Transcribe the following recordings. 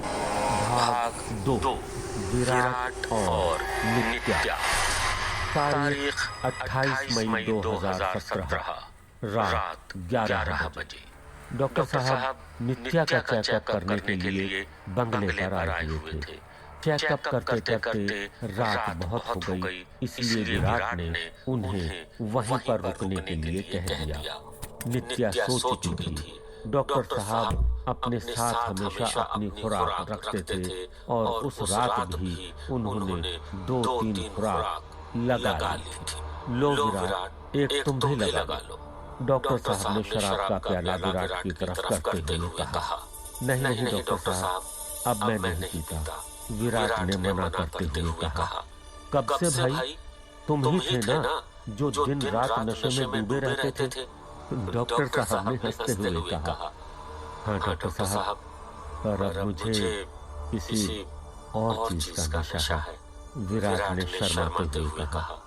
भाग भाग 2। 2। विराट विराट और और नित्या। नित्या। तारीख तारीख 28 28 मई मई 2017। 2017। रात रात 11 11 बजे। बजे। डॉक्टर डॉक्टर साहब साहब नित्या का नित्या का चेकअप चेकअप करने के करने के लिए लिए बंगले बंगले पर पर आए आए हुए हुए थे। थे। चेकअप चेकअप करते करते करते करते रात रात बहुत हो बहुत हो गई, गई, इसलिए इसलिए विराट विराट ने ने उन्हें उन्हें वहीं वहीं पर पर रुकने के लिए कह कह दिया। दिया। नित्या नित्या सो सो चुकी चुकी थी। थी। डॉक्टर डॉक्टर साहब साहब अपने अपने साथ साथ हमेशा हमेशा अपनी अपनी खुराक खुराक रखते रखते थे थे और और उस उस रात रात भी भी उन्होंने उन्होंने 2-3 2-3 खुराक खुराक लगा लगा ली ली थी। थी। लो लो विराट, विराट, एक एक तुम भी तुम भी लगा लगा लो। लो। डॉक्टर डॉक्टर साहब ने साहब ने शराब का शराब का प्याला प्याला विराट की विराट की तरफ तरफ करते करते हुए हुए कहा, कहा, नहीं नहीं नहीं नहीं डॉक्टर डॉक्टर साहब, साहब, अब मैं अब मैं नहीं नहीं पीता। पीता। विराट ने मना करते हुए कहा, कब से भाई? तुम ही थे ना जो दिन रात नशे में डूबे रहते थे? डॉक्टर साहब ने हंसते हुए कहा, हाँ डॉक्टर साहब, पर अब मुझे किसी और चीज का नशा है। विराट ने शर्माते हुए कहा,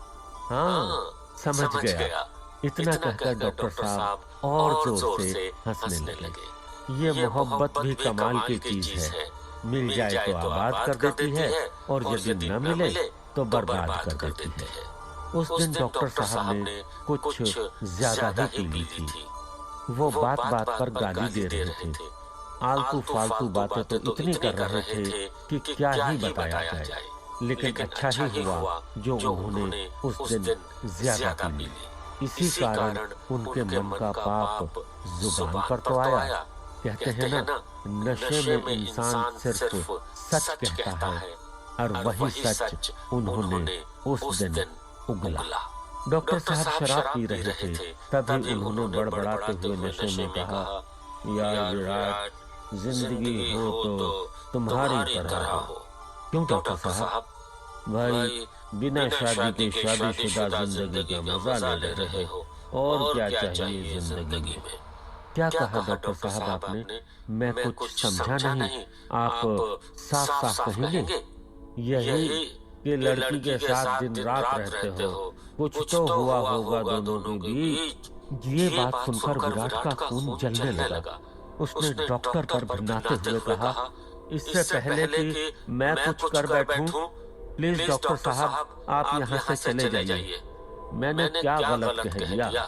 हाँ समझ गया। इतना कहकर डॉक्टर साहब और जोर से हंसने लगे। ये मोहब्बत भी कमाल की चीज है, मिल जाए तो आबाद कर देती है और यदि न मिले तो बर्बाद कर देती है। उस दिन डॉक्टर साहब ने कुछ ज्यादा ही पी ली थी। वो बात बात पर गाली दे रहे थे। आलतू फालतू बातें तो इतनी कर रहे थे कि क्या ही बताया जाए। लेकिन अच्छा ही हुआ जो उन्होंने उस दिन ज्यादा पी ली। इसी कारण उनके मन का पाप जुबान पर तो आया। कहते हैं ना, नशे में इंसान सिर्फ सच कहता है और वही सच उन्होंने उस दिन उगला। डॉक्टर साहब शराब पी रहे थे, तभी उन्होंने बड़बड़ाते हुए नशे में कहा, यार विराट, जिंदगी हो तो तुम्हारी तरह हो। क्यों डॉक्टर साहब? भाई, बिना शादी के शादीशुदा जिंदगी का मजा ले रहे हो, और क्या चाहिए जिंदगी में? क्या कहा डॉक्टर साहब आपने? मैं कुछ समझा नहीं। आप साफ साफ कहेंगे? यही कि लड़की के साथ दिन रात रहते हो, कुछ तो हुआ होगा दोनों के बीच। ये बात सुनकर विराट का खून जलने लगा। उसने डॉक्टर पर भिन्नाते हुए कहा, इससे पहले कि मैं कुछ कर बैठूं, प्लीज डॉक्टर साहब आप यहाँ से चले जाइए। मैंने क्या गलत कह दिया?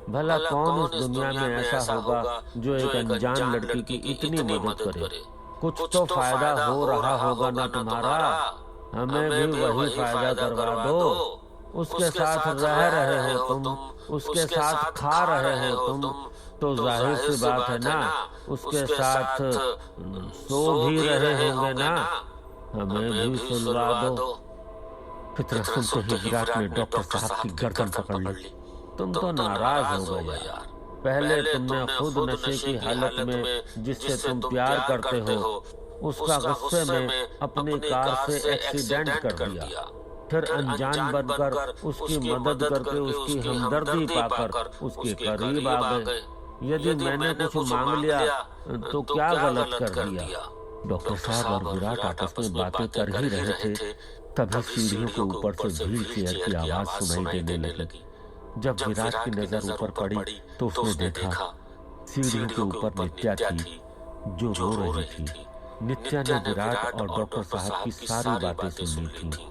भला कौन इस दुनिया में ऐसा होगा जो एक अनजान लड़की की इतनी मदद करे? कुछ तो फायदा हो रहा होगा ना तुम्हारा? हमें भी वही फायदा करवा दो। उसके साथ रह रहे हो तुम, उसके साथ खा रहे हो तुम, तो जाहिर सी बात है ना, उसके साथ सो भी रहे होंगे ना। हमें भी सुलवा दो। इतना सुनते ही विराट ने डॉक्टर साहब की गर्दन पकड़ ली। तुम तो नाराज हो गए यार। पहले तुमने खुद नशे की हालत में जिससे तुम प्यार करते हो, उसका गुस्से में अपनी कार से एक्सीडेंट कर दिया। फिर अनजान बनकर उसकी मदद करके उसकी हमदर्दी पाकर उसके करीब आ गए। यदि मैंने कुछ मांग लिया तो क्या गलत कर दिया? डॉक्टर साहब और विराट आपस में बातें कर ही रहे थे, तभी सीढ़ियों के ऊपर से व्हील चेयर की आवाज सुनाई देने लगी। जब विराट की नजर ऊपर पड़ी तो उसने देखा सीढ़ियों के ऊपर नित्या थी, जो रो रही थी। नित्या ने विराट और डॉक्टर साहब की सारी बातें सुन ली थी।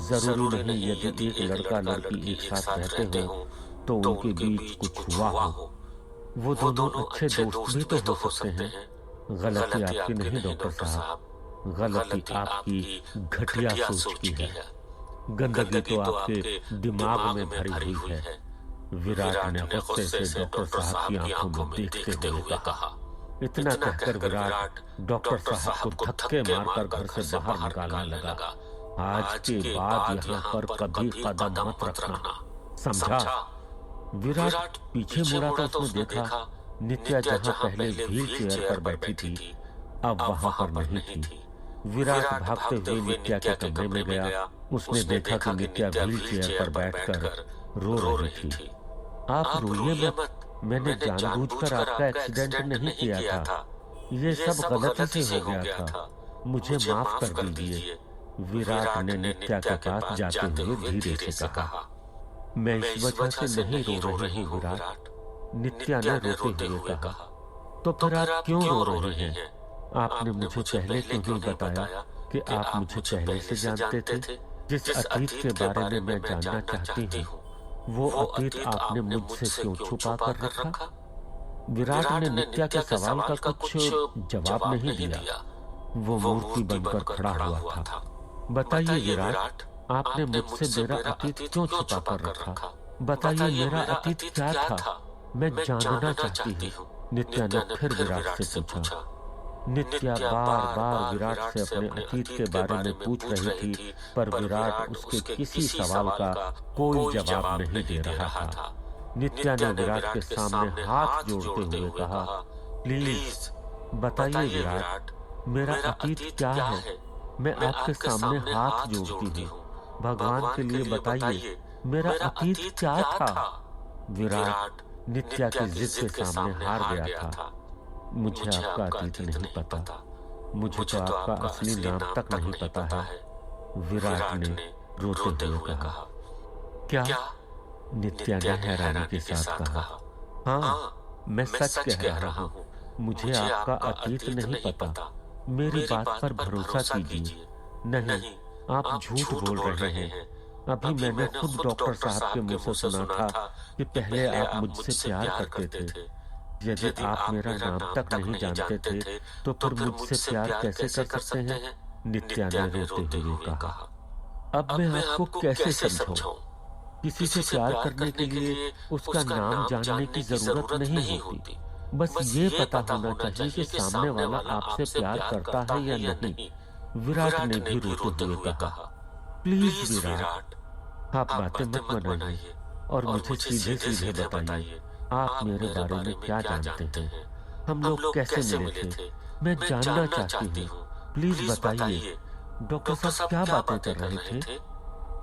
जरूरी नहीं यदि एक लड़का लड़की एक साथ रहते हो तो उनके बीच कुछ हुआ हो। वो दोनों अच्छे दोस्त भी तो हो सकते हैं। गलती आपकी नहीं डॉक्टर साहब, गलती आपकी घटिया सोच की है। गंदगी तो आपके दिमाग में भरी हुई है। विराट ने गुस्से से डॉक्टर साहब की आंखों में देखते हुए कहा। इतना कहकर विराट डॉक्टर साहब को धक्के मारकर घर से बाहर निकालने लगा। आज के बाद यहाँ पर कभी कदम मत रखना, समझा? विराट पीछे मुड़ा तो उसने देखा नित्या जहां पहले व्हील चेयर पर बैठी थी, अब वहां पर नहीं थी। विराट भागते हुए नित्या के कमरे में गया। उसने देखा कि नित्या व्हील चेयर पर बैठकर रो रही थी। आप रोइए मत, मैंने जानबूझकर आपका एक्सीडेंट नहीं किया था। ये सब गलती से हो गया था, मुझे माफ कर दीजिए। विराट ने नित्या के पास जाते हुए धीरे से कहा, मैं इस वजह से नहीं रो रही हूँ विराट। नित्या ने रोते हुए कहा, तो फिर आप क्यों रो रही हैं? आपने मुझे पहले क्यों नहीं बताया कि आप मुझे पहले से जानते थे? जिस अतीत के बारे में मैं जानना चाहती हूँ, वो अतीत आपने मुझसे क्यों छुपा कर रखा? विराट ने नित्या के सवाल का कुछ जवाब नहीं दिया। वो मूर्ति बनकर खड़ा हुआ था। बताइए विराट, आपने मुझसे मेरा अतीत क्यों छुपा कर रखा? बताइए मेरा अतीत क्या था? मैं जानना चाहती हूँ। नित्या ने फिर विराट से पूछा। नित्या बार बार विराट से अपने अतीत के बारे में पूछ रही थी, पर विराट उसके किसी सवाल का कोई जवाब नहीं दे रहा था। नित्या ने विराट के सामने हाथ जोड़ते हुए कहा, प्लीज बताइए विराट, मेरा अतीत क्या है? मैं आपके सामने हाथ जोड़ती हूँ। भगवान के लिए बताइए, मेरा अतीत क्या था? विराट नित्या की जिद के सामने हार गया था। मुझे आपका अतीत नहीं पता। मुझे तो आपका असली नाम तक नहीं पता है, विराट ने रोते हुए कहा। क्या? नित्या ने हैरानी के साथ कहा। हाँ, मैं सच कह रहा हूँ। मुझे आपका अतीत नहीं पता। मेरी बात पर भरोसा कीजिए। नहीं, आप झूठ बोल रहे हैं। अभी मैंने खुद डॉक्टर साहब के मुंह से सुना था कि पहले आप मुझसे प्यार करते थे। यदि आप मेरा नाम तक नहीं जानते थे, तो फिर मुझसे प्यार कैसे कर सकते हैं? नित्या ने रोते हुए कहा। अब मैं आपको कैसे समझाऊं? किसी से प्यार करने के लिए उसका नाम जानने की जरूरत नहीं होती। बस ये पता होना चाहिए कि सामने वाला आपसे प्यार करता है या नहीं। विराट ने भी रोते हुए कहा, प्लीज विराट, आप बातें मत बनाइए और मुझे सीधे सीधे बताइए, आप मेरे बारे में क्या जानते हैं? हम लोग कैसे मिले थे? मैं जानना चाहती हूँ। प्लीज बताइए। डॉक्टर साहब क्या बातें कर रहे थे?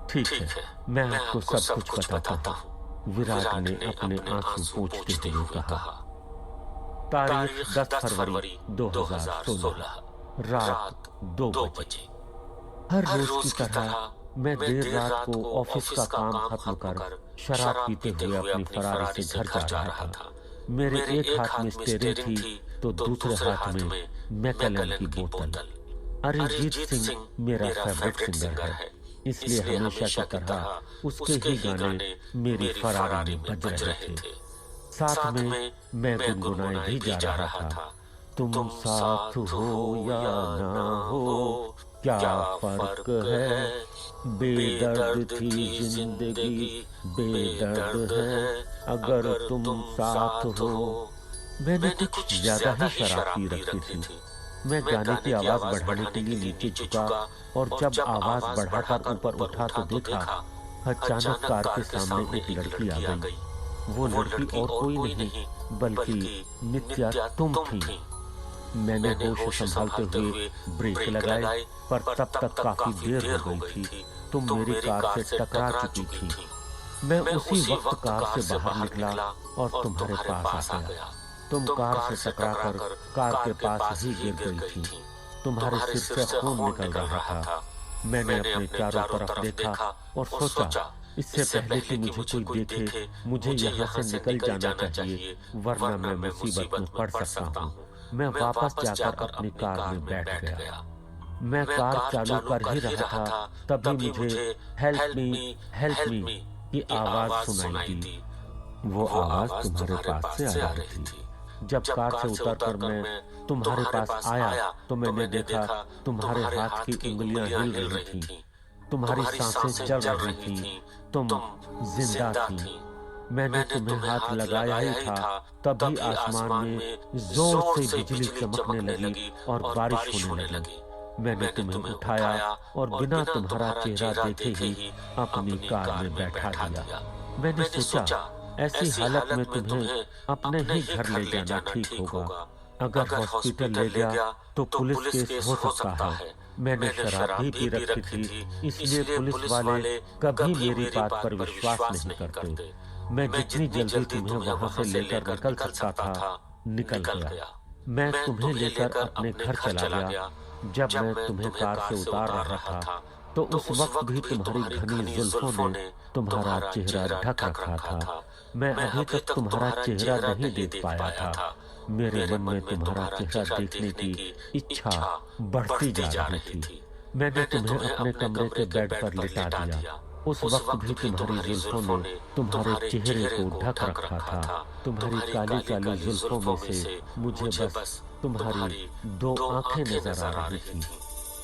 ठीक है, मैं आपको सब कुछ बताता हूँ। विराट ने अपने आंसू पोंछते हुए कहा। तारीख 10 फरवरी 2016, रात 2 बजे। हर रोज की तरह मैं देर रात को ऑफिस का काम खत्म कर शराब पीते हुए अपनी फरारी से घर जा रहा था। मेरे एक हाथ में स्टीयरिंग थी, तो दूसरे हाथ में मैकेलन की बोतल। अरिजीत सिंह मेरा फेवरेट सिंगर है, इसलिए हमेशा की तरह उसके ही गाने मेरी फरारी में बज रहे थे। साथ में मैं गुनगुनाए भी जा रहा था। तुम साथ हो या ना हो, क्या फर्क है? बेदर्द थी जिंदगी, बेदर्द है अगर तुम साथ हो। मैंने कुछ ज्यादा ही शराब पी रखी थी। मैं गाने की आवाज बढ़ाने के लिए नीचे झुका, और जब आवाज बढ़ाकर ऊपर उठा तो देखा अचानक कार के सामने एक लड़की आ गई। वो लड़की और कोई नहीं बल्कि नित्या तुम थी। मैंने होश संभालते हुए ब्रेक लगाए, पर तब तक काफी देर हो गई थी। तुम मेरी कार से टकरा चुकी थी। मैं उसी वक्त कार से बाहर निकला और तुम्हारे पास आ गया। तुम कार से टकराकर कार के पास ही गिर गई थी। तुम्हारे सिर से खून निकल रहा था। मैंने अपने चारों तरफ देखा और सोचा, इससे पहले कि मुझे कोई देखे, मुझे यहाँ से निकल जाना चाहिए, वरना मैं मुसीबत में पड़ सकता हूँ। मैं वापस जाकर अपनी कार में बैठ गया। मैं कार चालू कर ही रहा था, तभी मुझे हेल्प मी की आवाज सुनाई दी। वो आवाज तुम्हारे पास से आ रही थी। जब कार से उतरकर मैं तुम्हारे पास आया, तो मैंने देखा तुम्हारे हाथ की उंगलियां हिल रही थीं, तुम्हारी सांसें चल रही थीं, तुम जिंदा थी। मैंने तुम्हें हाथ लगाया ही था, तभी आसमान में जोर से बिजली चमकने लगी और बारिश होने लगी। मैंने तुम्हें उठाया और बिना तुम्हारा चेहरा देखे ही अपनी कार में बैठा दिया। मैंने सोचा, ऐसी हालत में तुम्हें अपने ही घर ले जाना ठीक होगा। अगर हॉस्पिटल ले गया तो पुलिस केस हो सकता है। मैंने शराब भी पी रखी थी, इसलिए पुलिस वाले कभी मेरी बात पर विश्वास नहीं करते। मैं जितनी जल्दी तुम्हें वहां से लेकर निकल सकता था, निकल गया। मैं तुम्हें लेकर अपने घर चला गया। जब मैं तुम्हें कार से उतार रहा था, तो उस वक्त भी तुम्हारी घनी जुल्फों ने तुम्हारा चेहरा ढक रखा था। मैं अभी तक तुम्हारा चेहरा नहीं देख पाया था। मेरे मन में तुम्हारा चेहरा देखने की इच्छा बढ़ती जा रही थी। मैंने तुम्हें अपने कमरे के बेड पर लिटा दिया। उस वक्त भी तुम्हारी जुल्फों ने तुम्हारे चेहरे को ढक रखा था। तुम्हारी काली काली जुल्फों में से मुझे बस तुम्हारी दो आंखें नजर आ रही थी।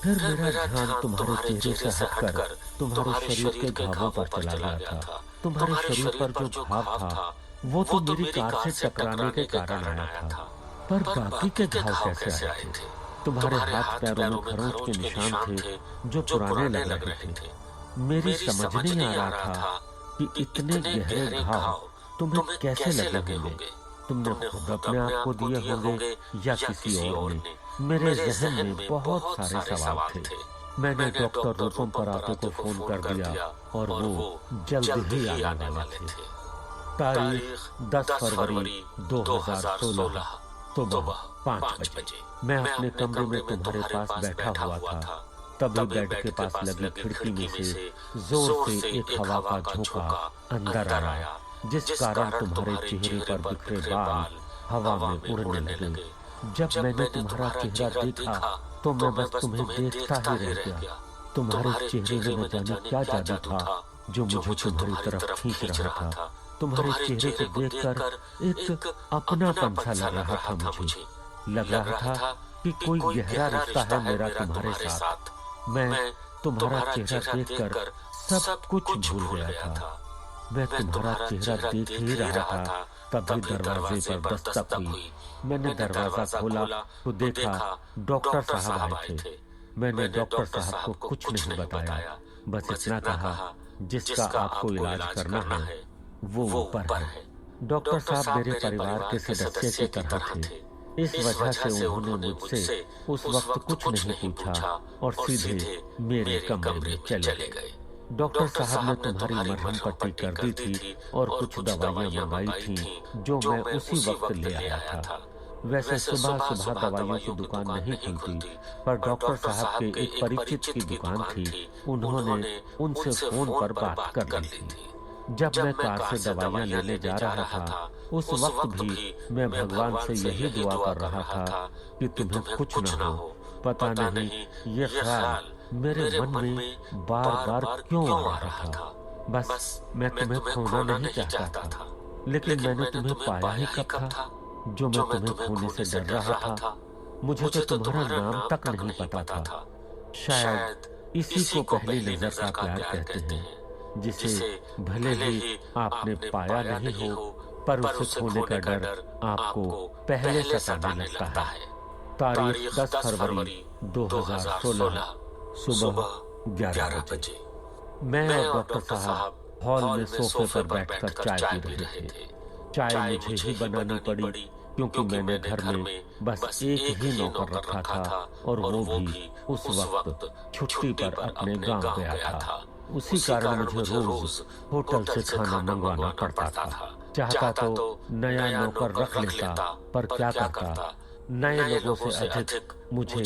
फिर मेरा ध्यान तुम्हारे चेहरे से हटकर तुम्हारे शरीर के घावों पर चला गया था। तुम्हारे शरीर पर जो घाव था वो तो मेरी कार से टकराने के कारण आया था, पर बाकी के घाव कैसे आए थे? तुम्हारे हाथ पैरों में खरोंच के निशान थे जो पुराने लग रहे थे। मेरी समझ नहीं आ रहा था कि इतने गहरे घाव तुम्हें कैसे लगे होंगे। तुमने खुद अपने आप को दिए होंगे या किसी और ने। मेरे जहन में बहुत सारे सवाल थे। मैंने डॉक्टर रूपम पराते को फोन कर दिया और वो जल्द ही आने वाले थे। तारीख 10 फरवरी 2016 सुबह 5 बजे। मैं अपने कमरे में तुम्हारे पास बैठा हुआ था। तभी बेड के पास लगी खिड़की में से जोर से एक हवा का झोंका अंदर आया, जिस कारण तुम्हारे चेहरे पर बिखरे बाल हवा में उड़ने लगे। जब मैंने तुम्हारा चेहरा देखा तो मैं बस तुम्हें देखता ही रह गया। तुम्हारे चेहरे में न जाने क्या जादू था जो मुझे तुम्हारी तरफ खींच रहा था। तुम्हारे चेहरे को देखकर एक अपनापन सा लग रहा था मुझे। लग रहा था कि कोई गहरा रिश्ता है मेरा तुम्हारे साथ। मैं तुम्हारा चेहरा देखकर सब कुछ भूल गया था। मैं तुम्हारा चेहरा देख ही रहा था, तभी दरवाजे पर दस्तक हुई। मैंने दरवाजा खोला तो देखा डॉक्टर साहब आए थे। मैंने डॉक्टर साहब को कुछ नहीं बताया, बस इतना कहा जिसका आपको इलाज करना है वो ऊपर है। डॉक्टर साहब मेरे परिवार के सदस्य की तरह थे। इस वजह से उन्होंने मुझसे उस वक्त कुछ नहीं पूछा और सीधे मेरे कमरे में चले गए। डॉक्टर साहब ने तुम्हारी मरहम पट्टी कर दी थी और कुछ दवाइयां मंगाई थी जो मैं उसी वक्त ले आया था। वैसे सुबह सुबह दवाइयों की दुकान नहीं खुलती, पर डॉक्टर साहब के एक परिचित की दुकान थी। उन्होंने उनसे फोन पर बात कर ली थी। जब मैं कार से दवाइयां लेने जा रहा था उस वक्त भी मैं भगवान से यही दुआ कर रहा था कि तुम्हें कुछ न हो। पता नहीं ये ख्याल मेरे मन में बार बार क्यों आ रहा था। बस मैं तुम्हें खोना नहीं चाहता था, लेकिन मैंने तुम्हें पाया ही कब था जो मैं तुम्हें खोने से डर रहा था। मुझे तो तुम्हारा नाम तक नहीं पता था। शायद इसी को पहली नजर का प्यार कहते हैं, जिसे भले ही आपने पाया नहीं हो पर उसे खोने का डर आपको पहले सताने लगता है। तारीख 10 फरवरी 2016 सुबह 11 बजे। मैं और डॉक्टर साहब हॉल में सोफे पर बैठकर चाय पी रहे थे। चाय मुझे ही बनानी पड़ी क्योंकि मैंने घर में बस एक ही नौकर रखा था और वो भी उस वक्त छुट्टी पर अपने गांव गया था। उसी कारण मुझे रोज होटल से खाना मंगवाना पड़ता था। चाहता तो नया नौकर रख लेता, पर क्या करता। नए लोगों से अधिक मुझे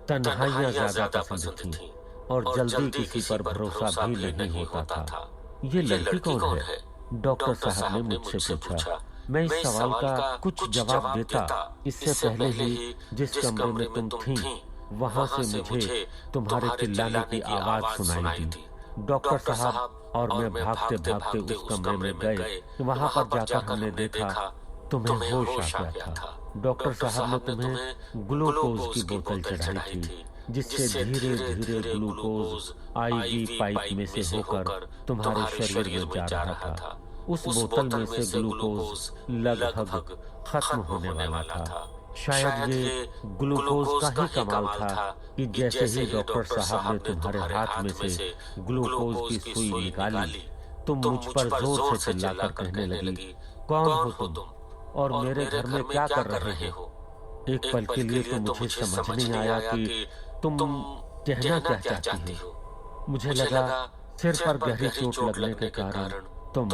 तन्हाइयां ज्यादा पसंद थी और जल्दी किसी पर भरोसा भी नहीं होता था। ये लड़की कौन है? डॉक्टर साहब ने मुझसे पूछा। मैं इस सवाल का कुछ जवाब देता इससे पहले ही जिस कमरे में तुम थीं, वहां से मुझे तुम्हारे चिल्लाने की आवाज सुनाई दी। डॉक्टर साहब और मैं भागते भागते उस कमरे में गए। वहां पर जाकर हमने देखा तुम्हें होश आ गया था। डॉक्टर साहब ने तुम्हें ग्लूकोज की बोतल चढ़ाई थी, जिससे धीरे धीरे ग्लूकोज आईवी पाइप में से होकर तुम्हारे शरीर में जा रहा था। उस बोतल में से ग्लूकोज लगभग खत्म होने वाला था। शायद ये ग्लूकोज का ही कमाल था कि जैसे ही डॉक्टर साहब ने तुम्हारे हाथ में से ग्लूकोज की सुई निकाली, तुम मुझ पर जोर से चिल्लाकर कहने लगी, कौन हो तुम और मेरे घर में क्या कर रहे हो? एक पल के लिए तो मुझे समझ नहीं आया कि तुम कहना क्या चाहती हो। मुझे लगा सिर पर गहरी चोट लगने के कारण तुम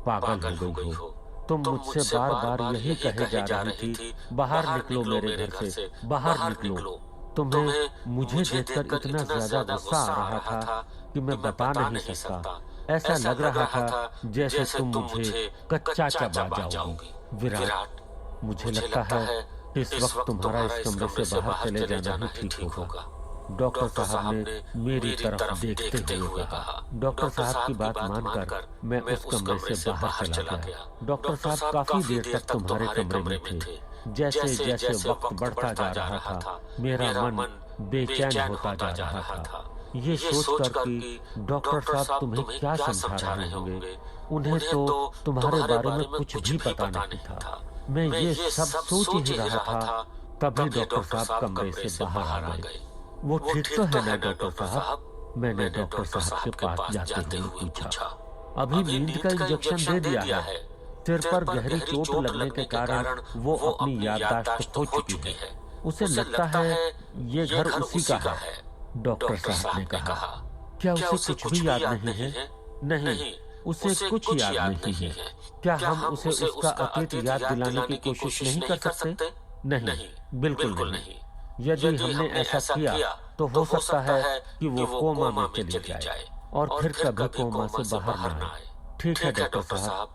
पागल हो गई हो। तुम मुझसे बार बार यही कहे जा रही थी, बाहर निकलो मेरे घर से, बाहर निकलो। तुम्हें मुझे देखकर इतना ज्यादा गुस्सा आ रहा था कि मैं बता नहीं सकता। ऐसा लग रहा था जैसे तुम मुझे कच्चा चबा जाओगी। विराट, मुझे लगता है इस वक्त तुम्हारा इस कमरे से बाहर चले जाना ही ठीक होगा। डॉक्टर साहब ने मेरी तरफ देखते हुए कहा। डॉक्टर साहब की बात मानकर मैं उस कमरे से बाहर चला गया। डॉक्टर साहब काफी देर तक तुम्हारे कमरे में थे। जैसे जैसे वक्त बढ़ता जा रहा था, मेरा मन बेचैन होता जा रहा था। ये सोचकर कि डॉक्टर साहब तुम्हें क्या समझा रहे होंगे, उन्हें तो तुम्हारे बारे में कुछ भी पता नहीं था। मैं ये सब सोच ही रहा था, तभी डॉक्टर साहब कमरे से बाहर आ गए। वो ठीक तो है ना डॉक्टर साहब? मैंने डॉक्टर साहब के पास जाते हुए पूछा। अभी नींद का इंजेक्शन दे दिया है। सिर पर गहरी चोट लगने के कारण वो अपनी याददाश्त खो चुकी है। उसे लगता है ये घर उसी का है। डॉक्टर साहब ने कहा। क्या उसे कुछ भी याद नहीं है? नहीं, उसे कुछ याद नहीं है। क्या हम उसे उसका अतीत याद दिलाने की कोशिश नहीं कर सकते? नहीं, बिल्कुल नहीं। यदि हमने ऐसा किया तो हो सकता है कि वो कोमा में चली जाए और फिर कभी कोमा से बाहर न आए। ठीक है डॉक्टर साहब,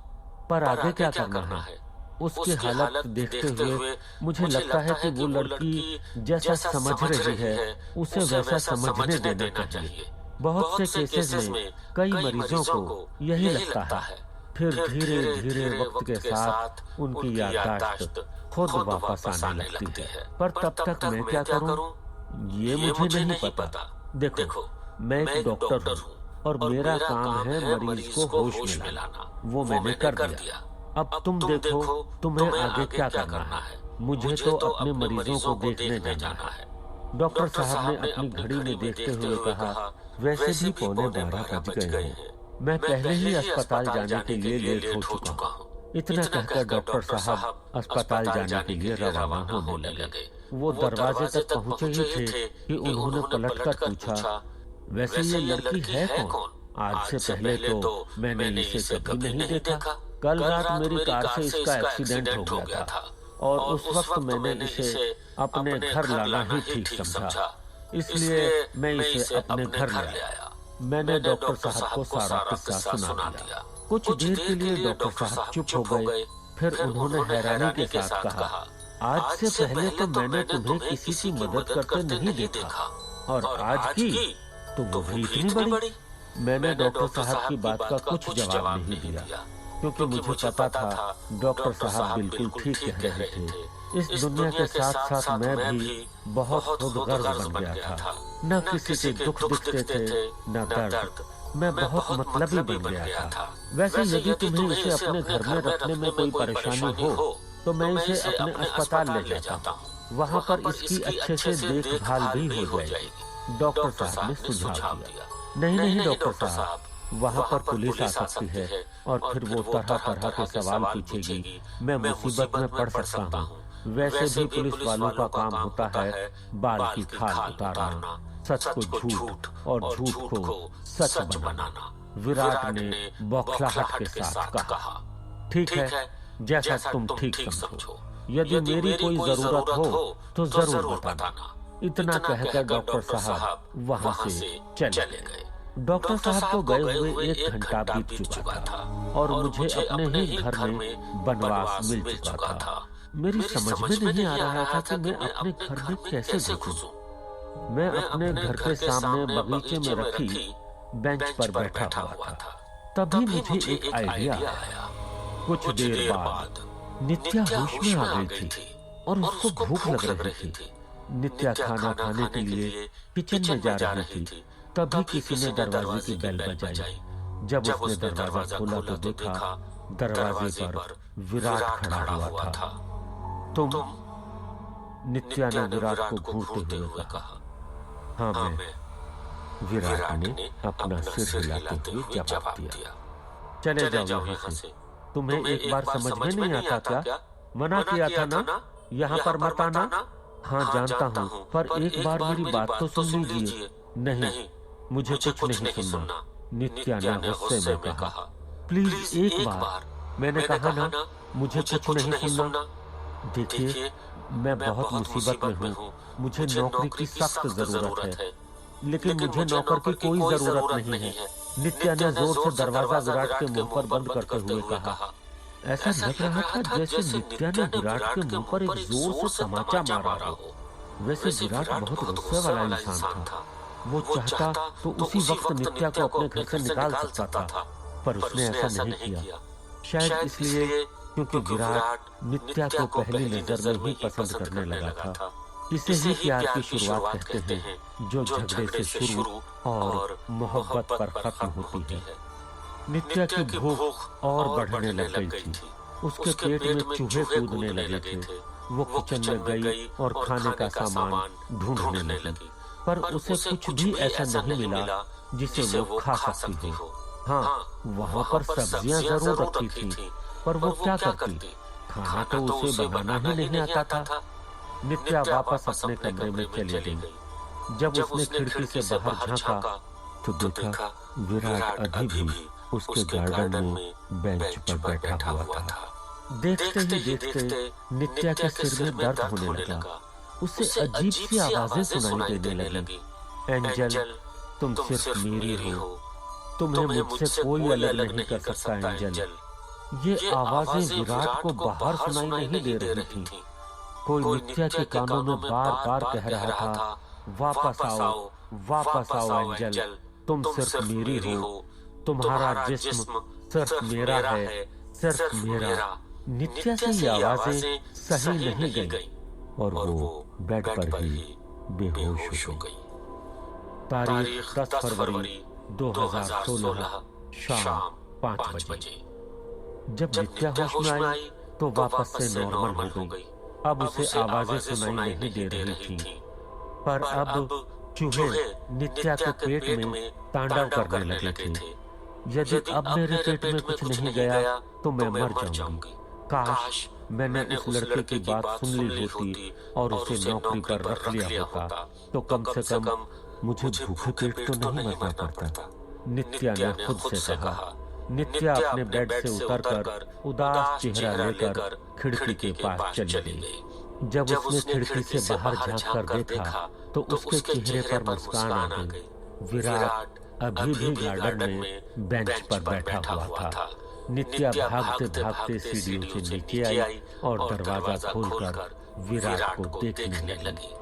पर आगे क्या करना है? उसकी हालत देखते हुए मुझे लगता है कि वो लड़की जैसा समझ रही है उसे वैसा समझने देना चाहिए। बहुत से केसेस में कई मरीजों को यही लगता है। फिर धीरे धीरे वक्त के साथ उनकी याददाश्त खुद वापस आने लगती है। पर तब तक मैं क्या करूं? ये मुझे नहीं पता। देखो, मैं एक डॉक्टर हूँ और मेरा काम है मरीज को होश में लाना। वो मैंने कर दिया। अब तुम देखो तुम्हें आगे क्या करना है। मुझे तो अपने मरीजों को देखने जाना है। डॉक्टर साहब ने अपनी घड़ी में देखते हुए कहा, वैसे भी पौने 12 बज गए हैं। मैं पहले ही अस्पताल जाने के लिए लेट हो चुका हूँ। इतना कहकर डॉक्टर साहब अस्पताल जाने के लिए रवाना होने लगे। वो दरवाजे तक पहुंचे ही थे कि उन्होंने पलटकर पूछा, वैसे ये लड़की है कौन? आज से पहले तो मैंने इसे कभी नहीं देखा। कल रात मेरी कार से इसका एक्सीडेंट हो गया था और उस वक्त मैंने इसे अपने घर लाना ही ठीक समझा, इसलिए मैं इसे अपने घर ले आया। मैंने डॉक्टर साहब को सारा किस्सा सुना दिया। कुछ देर के लिए डॉक्टर साहब चुप हो गए। फिर उन्होंने हैरानी के साथ कहा, आज से पहले तो मैंने तुम्हें किसी की मदद करते नहीं देखा और आज की तो वो भी इतनी बड़ी। मैंने डॉक्टर साहब की बात का कुछ जवाब नहीं दिया, क्योंकि मुझे पता था डॉक्टर साहब बिल्कुल ठीक कह रहे थे। इस दुनिया के साथ साथ मैं भी बहुत खुदगर्ज बन गया था। न किसी के दुख दिखते थे न दर्द। मैं बहुत मतलबी बन गया था। वैसे यदि तुम्हें इसे अपने घर में रखने में कोई परेशानी हो तो मैं इसे अपने अस्पताल ले जाता हूँ। वहाँ पर इसकी अच्छे से देखभाल भी हो जाएगी। डॉक्टर साहब ने सुझाव दिया। नहीं डॉक्टर साहब, वहाँ पर पुलिस आ सकती है और फिर वो तरह तरह के सवाल पूछेगी। मैं मुसीबत में पड़ सकता हूँ। वैसे भी पुलिस वालों का काम होता है बाल की खाल उतारना, सच को झूठ और झूठ को सच बनाना। विराट ने बौखलाहट के साथ कहा, ठीक है, जैसा तुम ठीक समझो। यदि मेरी कोई जरूरत हो तो जरूर बताना। इतना कहकर डॉक्टर साहब वहाँ से चले गए। डॉक्टर साहब को गए हुए 1 घंटा बीत चुका था और मुझे अपने ही घर में बनवास मिल चुका था। मेरी समझ में नहीं आ रहा था कि मैं अपने घर में कैसे घुसूं। मैं अपने घर के सामने बगीचे में रखी बेंच पर बैठा हुआ था। तभी मुझे एक आइडिया आया। कुछ देर बाद नित्या होश में आ गई थी और उसको भूख लग रही थी। नित्या खाना खाने के लिए किचन में जा रही थी। तभी किसी ने दरवाजे की बेल बजाई। जब उसने दरवाजा खोला तो देखा दरवाजे पर विराट खड़ा हुआ था। तुम? नित्या ने विराट को घूरते हुए कहा। हाँ मैं। विराट ने अपना सिर हिलाते हुए जवाब दिया। चले जाओ यहाँ से। तुम्हें एक बार समझ में नहीं आता क्या? मना किया था ना यहाँ पर मत आना। हाँ जानता हूँ, पर एक बार मेरी बात तो सुन लीजिए। नहीं, मुझे कुछ नहीं सुनना। नित्या ने गुस्से में कहा। प्लीज एक बार। मैंने कहा ना मुझे कुछ नहीं सुनना। देखिए, मैं बहुत मुसीबत में हूँ। मुझे नौकरी की सख्त जरूरत है, लेकिन मुझे नौकर की कोई जरूरत नहीं है। नित्या ने जोर से दरवाजा विराट के मुंह पर बंद करते हुए कहा। ऐसा लग रहा था जैसे नित्या ने विराट के मुंह पर एक जोर से तमाचा मारा हो। वैसे विराट बहुत गुस्से वाला इंसान था। वो चाहता तो उसी वक्त नित्या को अपने घर से निकाल सकता था, पर उसने ऐसा नहीं किया। शायद इसलिए क्योंकि विराट नित्या को पहली नजर में ही पसंद करने लगा था। इसे ही प्यार की शुरुआत कहते हैं, जो झगड़े से शुरू और मोहब्बत पर खत्म होती है। नित्या की भूख और बढ़ने लग गई थी। उसके पेट में चूहे कूदने लगे थे। वो किचन में गई और खाने का सामान ढूंढने लगी, पर उसे कुछ भी ऐसा नहीं मिला जिसे वो खा सकती हो। हाँ, वहाँ पर सब्जियां जरूर रखी थी, पर वो क्या करती? खाना तो उसे बनाना ही नहीं आता था। नित्या वापस अपने कमरे में चली गई। जब उसने खिड़की से बाहर झांका तो देखा विराट अभी भी उसके गार्डन में बेंच पर बैठा हुआ था। देखते ही देखते नित्या के सिर में दर्द होने लगा। उसे अजीब सी आवाजें सुनाई देने लगी। एंजल, तुम सिर्फ मेरी हो, तुम्हें मुझसे कोई अलग नहीं कर सकता एंजल। ये आवाजें विराट को बाहर सुनाई नहीं दे रही थी। कोई नित्या के कानों में बार बार कह रहा था, वापस आओ, वापस आओ एंजल, तुम सिर्फ मेरी हो, तुम्हारा जिस्म सिर्फ मेरा है, सिर्फ मेरा। नित्या से ये आवाजें सही नहीं गई और वो बेड पर ही बेहोश हो गई। तारीख 10 फरवरी 2016 शाम 5 बजे। जब नित्या होश में आई तो वापस से नॉर्मल हो गई। अब उसे आवाजें सुनाई नहीं दे रही थी, पर अब चूहे नित्या के पेट में तांडव करने लगे थे। यदि अब मेरे पेट में कुछ नहीं गया तो मैं मर जाऊंगी। काश मैंने उस लड़के की बात सुन ली होती और उसे नौकरी पर रख लिया होता, तो कम से कम मुझे भूखे पेट तो नहीं मरना पड़ता। नित्या ने खुद से कहा। नित्या अपने बेड से उतरकर उदास चेहरा लेकर खिड़की के पास चली गई। जब उसने खिड़की से बाहर झांक कर देखा तो उसके चेहरे पर मुस्कान आ गई। विराट अभी भी गार्डन में बेंच पर बैठा हुआ था। नित्या भागते भागते सीढ़ियों से नीचे आई और दरवाजा खोलकर विराट को देखने लगी।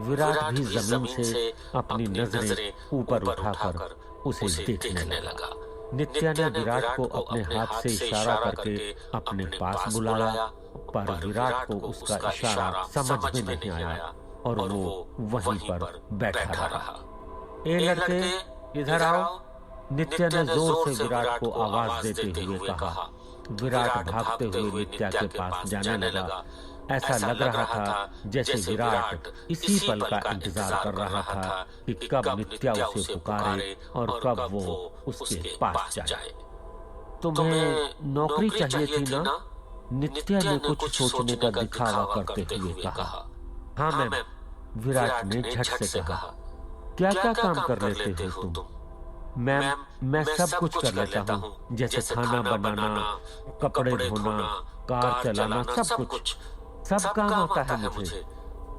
विराट भी जमीन से अपनी नजरें ऊपर उठाकर उसे देखने लगा। नित्या ने विराट को अपने हाथ से इशारा करके अपने पास बुलाया, पर विराट को उसका इशारा समझ में नहीं आया और वो वहीं पर बैठा रहा। ए लड़के, इधर आओ, नित्या ने जोर से विराट को आवाज देते हुए कहा। विराट भागते हुए नित्या के पास जाने लगा। ऐसा लग रहा था जैसे विराट इसी पल का इंतजार कर रहा था कि कब नित्या उसे पुकारे और कब वो उसके पास जाए। तुम्हें नौकरी चाहिए थी ना? नित्या ने कुछ सोचने का दिखावा करते हुए कहा। हाँ मैम, विराट ने झट से कहा। क्या क्या काम कर लेते हो तुम? मैम, मैं सब कुछ कर लेता हूँ, जैसे खाना बनाना, कपड़े धोना, कार चलाना, सब कुछ। सब काम आता है मुझे।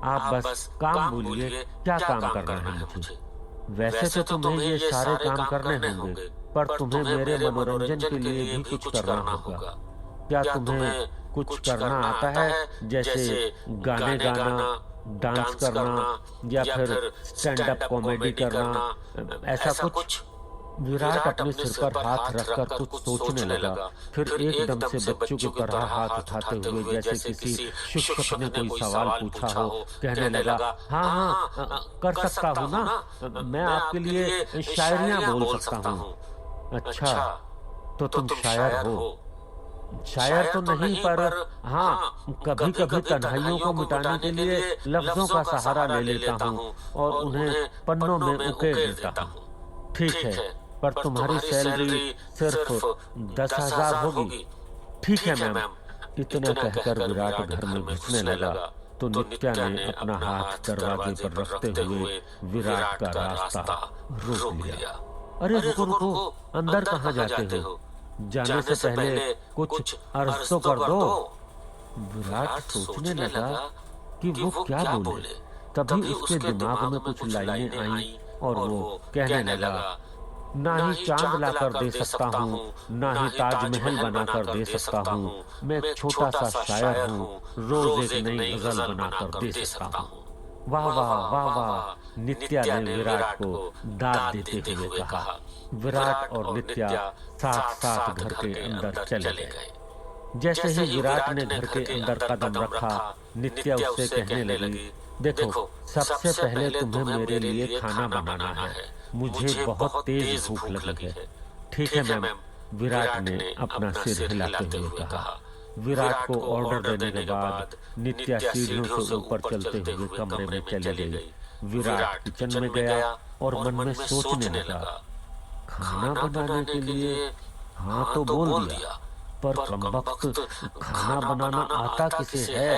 आप बस काम बोलिए, क्या काम करना है मुझे। वैसे तो तुम्हें ये सारे काम करने होंगे, पर तुम्हें मेरे मनोरंजन के लिए भी कुछ करना होगा। क्या तुम्हें कुछ करना आता है, जैसे गाने गाना, डांस करना या फिर स्टैंड अप कॉमेडी करना, ऐसा कुछ? विराट अपने सिर पर हाथ रखकर कुछ सोचने लगा। फिर एकदम से बच्चों की तरह हाथ उठाते हुए जैसे किसी शिक्षक ने कोई सवाल पूछा हो कहने लगा, हाँ हाँ, कर सकता हूँ ना, मैं आपके लिए शायरियाँ बोल सकता हूँ। अच्छा, तो तुम शायर हो? शायर तो नहीं, पर हाँ, कभी कभी तन्हाइयों को मिटाने के लिए लफ्जों का सहारा ले लेता हूँ और उन्हें पन्नों में उकेर देता हूँ। ठीक है, पर तुम्हारी सैलरी सिर्फ 10,000 होगी। ठीक है मैम। इतना कहकर विराट घर में घुसने लगा तो नित्या ने अपना हाथ दरवाजे पर रखते हुए विराट का रास्ता रोक लिया। अरे रुको रुको, अंदर कहाँ जाते हो? जाने से पहले कुछ अर्ज तो कर दो। विराट सोचने लगा कि वो क्या बोले। तभी उसके दिमाग में कुछ लाइनें आईं और वो कहने लगा, ना ही चांद लाकर दे सकता हूँ, ना ही ताजमहल बनाकर दे सकता हूँ। मैं एक छोटा सा शायर हूँ, रोज एक नई गजल बनाकर दे सकता हूँ। वाह वाह वाह वाह, नित्या ने विराट को दाद देते हुए कहा। विराट और नित्या साथ साथ घर के अंदर चले गए। जैसे ही विराट ने घर के अंदर कदम रखा, नित्या उससे कहने लगी, देखो, सबसे पहले तुम्हें मेरे लिए खाना बनाना है। मुझे बहुत तेज भूख लगी है। ठीक है मैम, विराट ने अपना सिर हिलाते हुए कहा। विराट को ऑर्डर देने के बाद नित्या सीढ़ियों से ऊपर चलते हुए कमरे में चली गई। विराट किचन में गया और मन में सोचने लगा, खाना बनाने के लिए हाँ तो बोल दिया, पर कमबख्त खाना बनाना आता किसे है?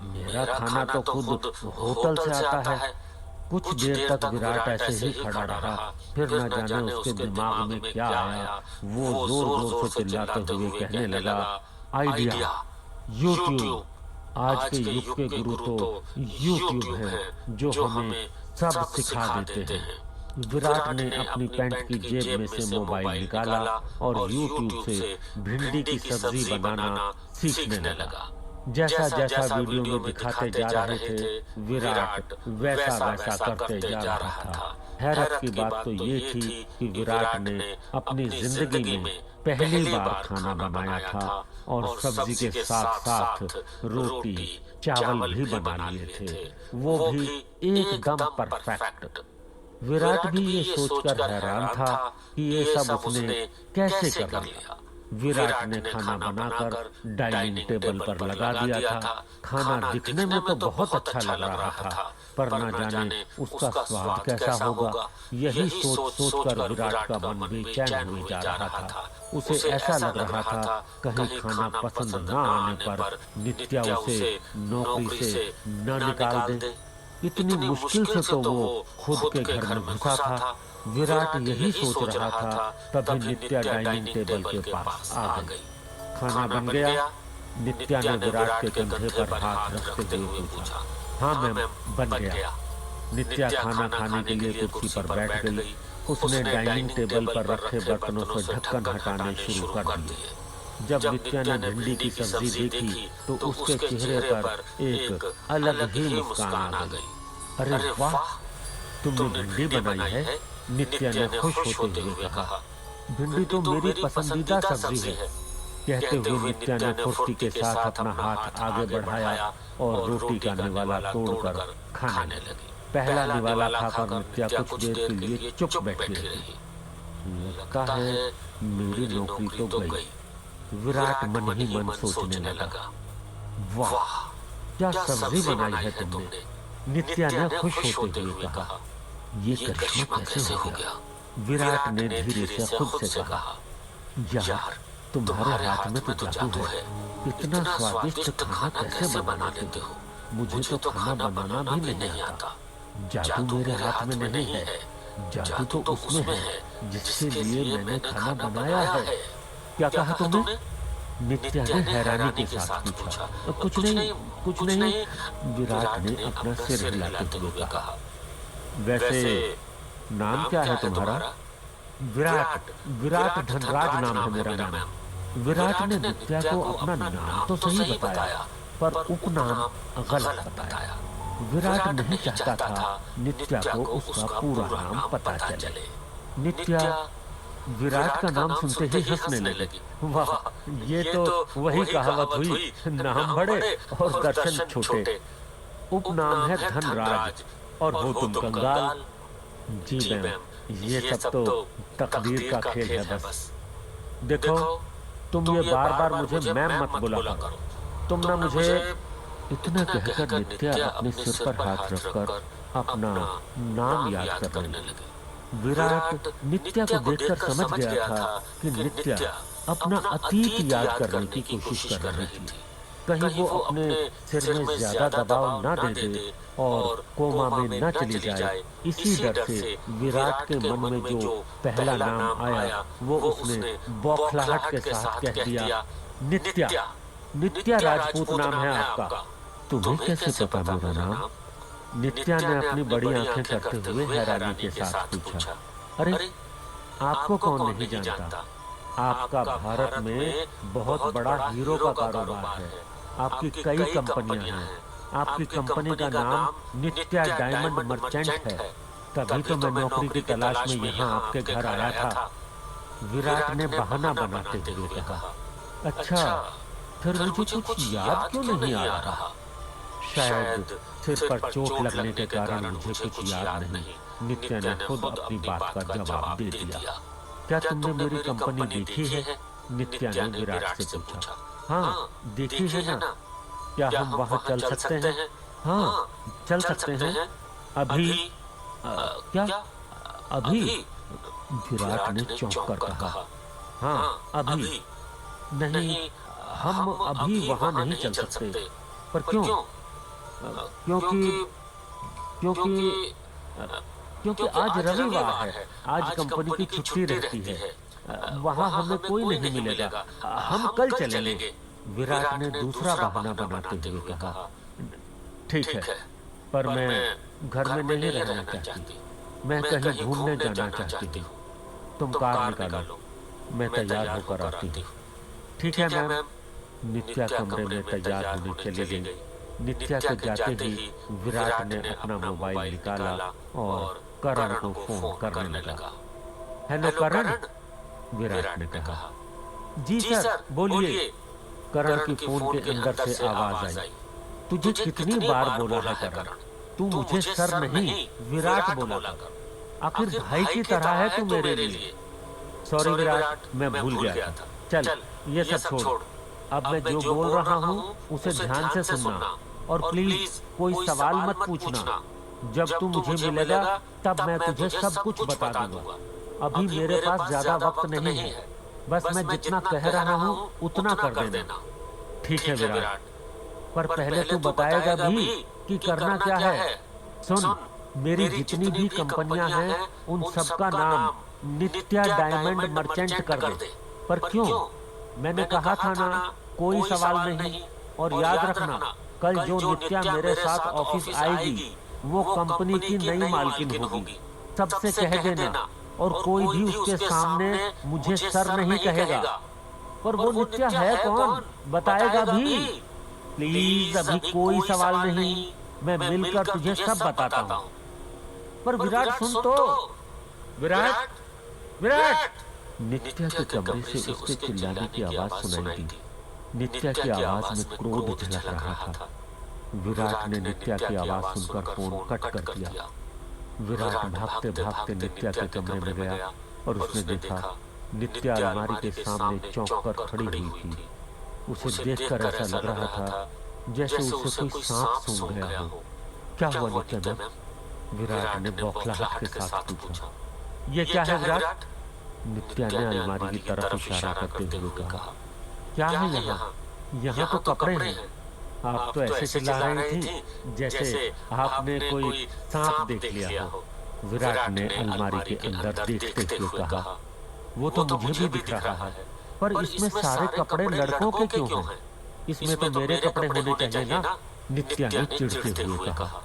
मेरा खाना तो खुद होटल से आता है। कुछ देर तक विराट ऐसे ही खड़ा रहा, फिर न जाने उसके दिमाग में क्या आया। वो जोर जोर से चिल्लाते हुए कहने लगा, आइडिया, यूट्यूब। आज के युग के गुरु तो यूट्यूब है, जो हमें सब सिखा देते हैं। विराट ने अपनी पैंट की जेब में से मोबाइल निकाला और यूट्यूब से भिंडी की सब्जी बनाना सीखने लगा। जैसा जैसा वीडियो में दिखाते जा रहे थे, विराट वैसा वैसा करते जा रहा था। हैरत की बात तो ये थी कि विराट ने अपनी जिंदगी में पहली बार खाना बनाया था और सब्जी के साथ साथ रोटी चावल भी बना लिए थे, वो भी एकदम परफेक्ट। विराट भी ये सोचकर हैरान था कि ये सब उसने कैसे कर लिया। विराट ने खाना बनाकर डाइनिंग टेबल पर लगा दिया था। खाना दिखने में तो बहुत अच्छा लग रहा था, पर न जाने उसका स्वाद कैसा होगा। यही सोच सोचकर विराट का मन बेचैन हुए जा रहा था। उसे ऐसा लग रहा था कहीं खाना पसंद न आने पर नित्या उसे नौकरी से न निकाल दे। इतनी मुश्किल से तो वो खुद के घर में घुसा था। विराट यही सोच रहा था, तभी नित्या डाइनिंग टेबल के पास आ गई। खाना बन गया? नित्या ने विराट के कंधे पर हाथ रखते हुए पूछा। हाँ मैम, बन गया। नित्या खाना खाने के लिए कुर्सी पर बैठ गई। उसने डाइनिंग टेबल पर रखे बर्तनों से ढक्कन हटाने शुरू कर दिए। जब नित्या ने भिंडी की सब्जी देखी तो उसके चेहरे पर एक अलग ही मुस्कान आ गई। अरे वाह, तुमने भिंडी बनाई है? नित्या ने खुश होते हुए कहा। भिंडी तो मेरी पसंदीदा सब्जी है। कहते हुए नित्या ने फुर्ती के साथ अपना हाथ आगे बढ़ाया और रोटी का निवाला तोड़कर खाने लगी। पहला निवाला खाकर नित्या कुछ देर के लिए चुप बैठी रही। लगता है मेरी नौकरी तो गई, विराट मन ही मन सोचने लगा। वाह, क्या सब्जी बनाई है तुमने? नित्या ने खुश होते हुए कहा। ये करिश्मा कैसे हो गया? विराट ने धीरे से खुद से कहा। यार, तुम्हारे हाथ में तो जादू है। इतना स्वादिष्ट खाना कैसे बना लेते हो? मुझे तो खाना बनाना भी नहीं आता। जादू मेरे हाथ में नहीं है, जादू तो उसमें है जिसके लिए मैंने खाना बनाया है। क्या कहा तुमने? नित्या ने हैरानी के साथ पूछा। कुछ नहीं, कुछ नहीं, विराट ने अपना सिर हिलाते हुए कहा। वैसे नाम क्या है तुम्हारा? विराट। विराट धनराज नाम है मेरा नाम। विराट ने नित्या को अपना नाम तो सही बताया, पर उपनाम गलत बताया। विराट नहीं चाहता था नित्या को उसका पूरा नाम पता चले। नित्या विराट का नाम सुनते ही हंसने लगी। वाह, ये तो वही कहावत हुई, नाम बड़े और दर्शन छोटे। उपनाम है धनराज और हो तुम कंगाल। जी मैम, ये सब तो तकदीर का खेल है बस। देखो, तुम ये बार बार मुझे मैम मत बुला करो। तुम ना मुझे इतना कहकर नित्या अपने सिर पर हाथ रखकर अपना नाम याद करने लगी। विराट नित्या को देखकर समझ गया था कि नित्या अपना अतीत याद करने की कोशिश कर रही थी। कहीं वो अपने सिर में ज्यादा दबाव ना दे दे और कोमा में न चली जाए। इसी डर से विराट के मन में जो पहला नाम आया वो उसने बौखलाहट के साथ कह दिया, नित्या। नित्या राजपूत नाम है आपका। तुम्हें कैसे पता मेरा नाम? नित्या ने अपनी बड़ी आंखें करते हुए हैरानी के साथ पूछा। अरे, आपको कौन नहीं जानता? आपका भारत में बहुत बड़ा हीरो का कारोबार है। आपकी कई कंपनियां हैं। आपकी कंपनी का नाम नित्या डायमंड मर्चेंट है। तभी तो मैं नौकरी की तलाश में यहाँ आपके घर आया था। विराट ने बहाना बनाते हुए कहा। अच्छा, फिर मुझे कुछ याद क्यों नहीं आ रहा? शायद सिर पर चोट लगने के कारण मुझे कुछ याद नहीं। नित्या ने खुद अपनी बात का जवाब दे दिया। क्या तुमने मेरी कंपनी देखी है? नित्या ने विराट से पूछा। हाँ, देखी है ना। क्या हम वहाँ चल सकते हैं? हाँ, चल सकते हैं। अभी क्या? अभी? विराट ने चौंक कर कहा। हाँ, अभी नहीं, हम अभी वहाँ नहीं चल सकते। पर क्यों? क्योंकि क्योंकि क्योंकि आज रविवार है। आज कंपनी की छुट्टी रहती है। वहाँ हमें कोई नहीं मिलेगा। हम कल चलेंगे। विराट ने दूसरा बहाना बनाते हुए कहा। ठीक है, पर मैं घर में नहीं रहना चाहती। मैं कहीं घूमने जाना चाहती हूँ। तुम कार निकालो, मैं तैयार होकर आती हूँ। ठीक है मैम। नित्या कमरे में तैयार होने चली गई। नित्या के जाते ही विराट ने अपना मोबाइल निकाला और करण को फोन करने लगा। हेलो करण, विराट ने कहा। जी सर, बोलिए। करण की फोन के अंदर से आवाज आई। तुझे कितनी बार बोला है करण, तू मुझे सर नहीं विराट बोला कर। आखिर भाई की तरह है तू मेरे लिए। सॉरी विराट, मैं भूल गया था। चल ये सब छोड़। अब मैं जो बोल रहा हूँ उसे ध्यान से सुनना और प्लीज कोई सवाल मत पूछना। जब तू मुझे मिलेगा तब मैं तुझे सब कुछ बता दूंगा। अभी मेरे पास ज्यादा वक्त नहीं है। बस मैं जितना कह रहा हूँ उतना कर देना। ठीक है विराट, पर पहले तू बताएगा भी कि करना क्या है। सुन, मेरी जितनी भी कंपनियां हैं उन सबका नाम नित्या डायमंड मर्चेंट कर दे। पर क्यों? मैंने कहा था ना, कोई सवाल नहीं। और याद रखना, कल जो नित्या मेरे साथ ऑफिस आएगी वो कंपनी की नई मालकिन होगी। सबसे कह देना, और कोई भी उसके सामने मुझे सर नहीं कहेगा। पर वो नित्या है कौन, बताएगा भी? प्लीज अभी कोई सवाल नहीं, मैं मिलकर तुझे सब बताता हूँ। पर विराट सुन तो। विराट, विराट! नित्या के कमरे से उसके चिल्लाने की आवाज सुनाई दी। नित्या की आवाज में क्रोध झलक रहा था। विराट ने नित्या की आवाज सुनकर फोन कट कर दिया। विराट भागते भागते नित्या के कमरे में गया और उसने देखा नित्या अलमारी के सामने चौंक कर खड़ी हुई थी। उसे देखकर ऐसा लग रहा था जैसे उसे कोई सांप सूंघ गया हो। क्या हुआ नित्या मैम? विराट ने बौखलाहट के साथ पूछा। ये क्या है विराट? नित्या ने अलमारी की तरफ इशारा करते हुए कहा। क्या है यहाँ? यहाँ तो कपड़े हैं। आप तो ऐसे चिल्ला रही थी जैसे आपने कोई सांप देख लिया हो। विराट ने अलमारी के अंदर देखते हुए कहा। वो तो मुझे भी दिख रहा है, पर इसमें सारे कपड़े लड़कों के क्यों हैं? इसमें तो मेरे कपड़े होने चाहिए ना। नित्या ने चिढ़ते हुए कहा।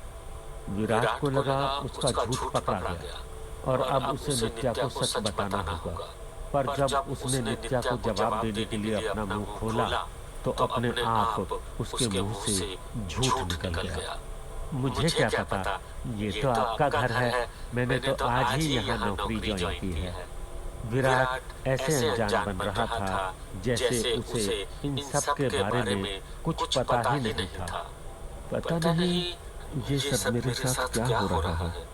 विराट को लगा उसका झूठ पकड़ा गया और अब उसे नित्या को सच बताना होगा। पर जब उसने नित्या को जवाब देने के लिए अपना मुंह खोला तो अपने आप उसके मुंह से झूठ निकल गया। मुझे क्या पता, ये तो आपका घर है। मैंने तो आज ही यहाँ नौकरी ज्वाइन की है। विराट ऐसे अनजान बन रहा था जैसे उसे इन सब के बारे में कुछ पता ही नहीं था। पता नहीं ये सब मेरे साथ क्या हो रहा है।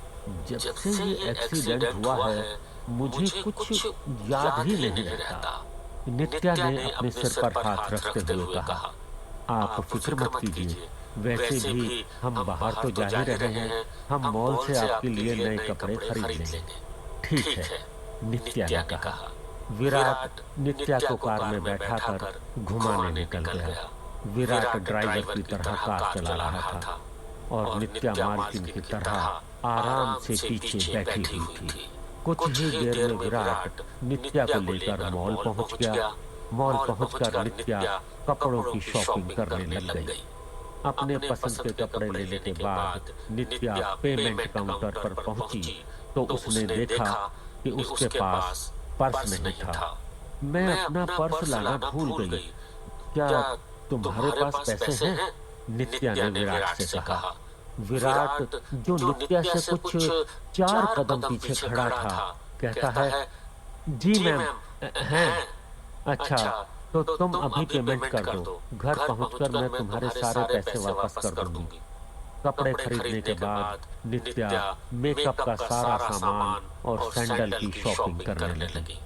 जब से ये एक्सीडेंट हुआ है मुझे कुछ याद ही नहीं रहता। नित्या ने अपने सिर पर हाथ रखते हुए कहा। आप फिक्र मत कीजिए, वैसे भी हम बाहर तो जा ही रहे हैं। हम मॉल से आपके लिए नए कपड़े खरीद लेंगे। ठीक है, नित्या ने कहा। विराट नित्या को कार में बैठा कर घुमाने निकल गया। विराट ड्राइवर की तरह कार चला रहा था और नित्या मालकिन की तरह आराम से पीछे बैठी हुई थी। कुछ ही देर में विराट नित्या को लेकर मॉल पहुंच गया। मॉल पहुंचकर नित्या कपड़ों की शॉपिंग करने लग गई। अपने पसंद के कपड़े लेने के बाद नित्या पेमेंट काउंटर पर पहुंची तो उसने देखा कि उसके पास पर्स नहीं था। मैं अपना पर्स लाना भूल गई। क्या तुम्हारे पास पैसे हैं? नित्या ने विराट से कहा। विराट, जो नित्या से कुछ 4 कदम पीछे खड़ा था, कहता है, जी मैम, हैं। अच्छा, तो तुम अभी पेमेंट कर दो। घर पहुंचकर मैं तुम्हारे सारे पैसे वापस कर दूंगी। कपड़े खरीदने के बाद नित्या मेकअप का सारा सामान और सैंडल की शॉपिंग करने लगी।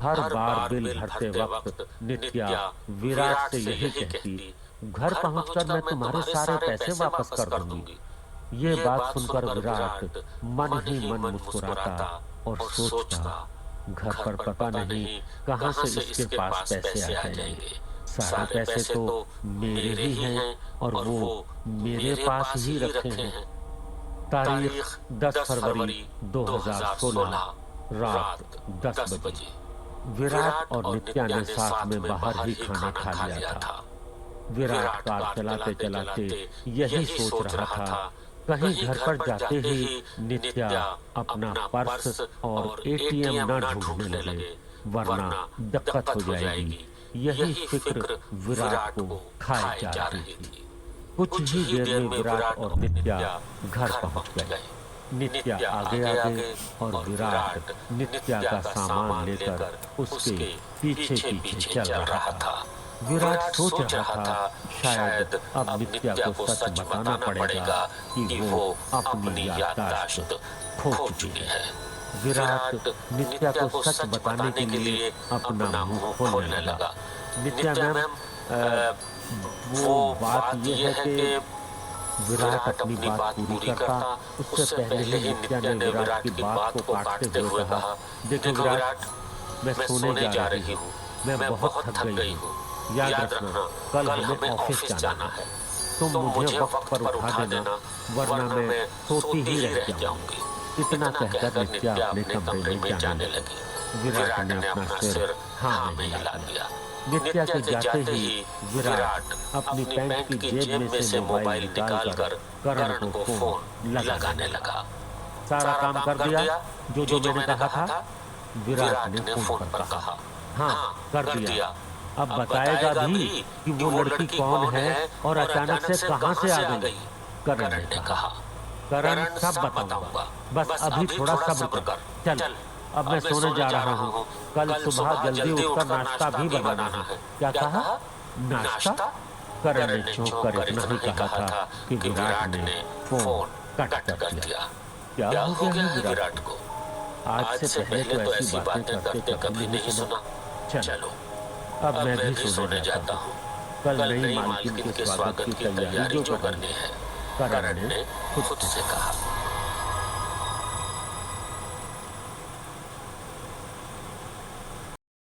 हर बार बिल भरते वक्त नित्या विराट से यही कहती, घर पहुंचकर मैं तुम्हारे सारे पैसे वापस कर दूंगी। ये बात सुनकर विराट मन ही मन मुस्कुराता और सोचता, घर पर पता नहीं कहां से इसके पास पैसे आ जाएंगे। सारे पैसे तो मेरे ही हैं और वो मेरे पास ही रखे हैं। तारीख 10 फरवरी 2016, रात 10 बजे। विराट और नित्या ने साथ में बाहर ही खाना खा लिया था। विराट कार चलाते चलाते यही सोच रहा था, कहीं घर पर जाते ही नित्या अपना पर्स और एटीएम न ढूंढने लगे, वरना दिक्कत हो जाएगी। यही फिक्र विराट को खाए जा रही थी। कुछ ही देर में विराट और नित्या घर पहुंच गए। नित्या आगे आगे और विराट नित्या का सामान लेकर उसके पीछे पीछे चल रहा था। विराट सोच रहा था, शायद अब नित्या को सच बताना पड़ेगा कि वो अपनी याददाश्त खो चुकी है। विराट नित्या को सच बताने के लिए अपना मुंह खोलने लगा। नित्या मैम, वो बात यह है कि विराट अपनी बात पूरी करता, उससे पहले ही नित्या ने विराट की बात को काटते हुए कहा, देखो विराट, मैं सोने जा रही हूँ। मैं बहुत थक गई हूँ। याद रखना, कल हमें ऑफिस जाना है। तुम मुझे वक्त पर उठा देना, वरना मैं सोती ही रह जाऊंगी। इतना कहकर नित्या अपने कमरे में जाने लगी। विराट ने अपना सिर हाँ में हिला दिया। नित्या के जाते ही विराट अपनी पैंट की जेब में से मोबाइल निकालकर करण को फोन लगाने लगा। सारा काम कर दिया जो जो मैंने कहा था? विराट ने फोन पर कहा। हाँ, कर दिया। अब बताएगा भी कि वो लड़की कौन है और अचानक से कहां से आ गई? करण ने कहा। करण, सब बताऊंगा, बस अभी थोड़ा सब्र कर। चल, अब मैं सोने जा रहा हूँ। कल सुबह जल्दी उठकर नाश्ता भी बनाना है। क्या कहा? नाश्ता? करण ने चौंक कर इतना ही कहा था कि विराट ने फोन कट कर दिया। क्या हो गया विराट को? आज से पहले तो ऐसी बातें करते कभी नहीं सुना। चलो, अब मैं भी सोने जाता हूँ। कल नई मालकिन के स्वागत की तैयारी जो करनी है, करण ने खुद से कहा।